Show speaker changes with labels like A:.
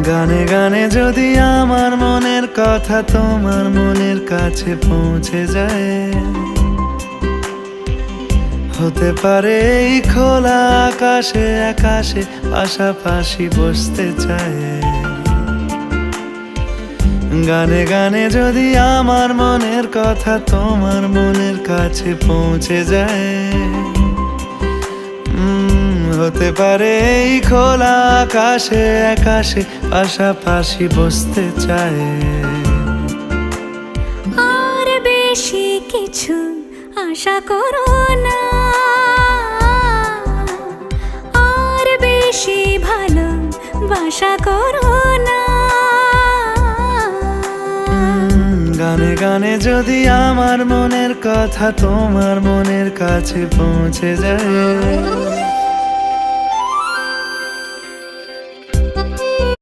A: গানে গানে যদি আমার মনের কথা তোমার মনের কাছে পৌঁছে যায়, হতে পারে এই খোলা আকাশে আকাশে পাশাপাশি বসতে চায়। গানে গানে যদি আমার মনের কথা তোমার মনের কাছে পৌঁছে যায়, হতে পারে এই খোলা আকাশে আকাশে পাশাপাশি বসতে চায়।
B: আর বেশি কিছু আশা করো না, আর বেশি ভালোবাসা করো না।
A: গানে গানে যদি আমার মনের কথা তোমার মনের কাছে পৌঁছে যায়,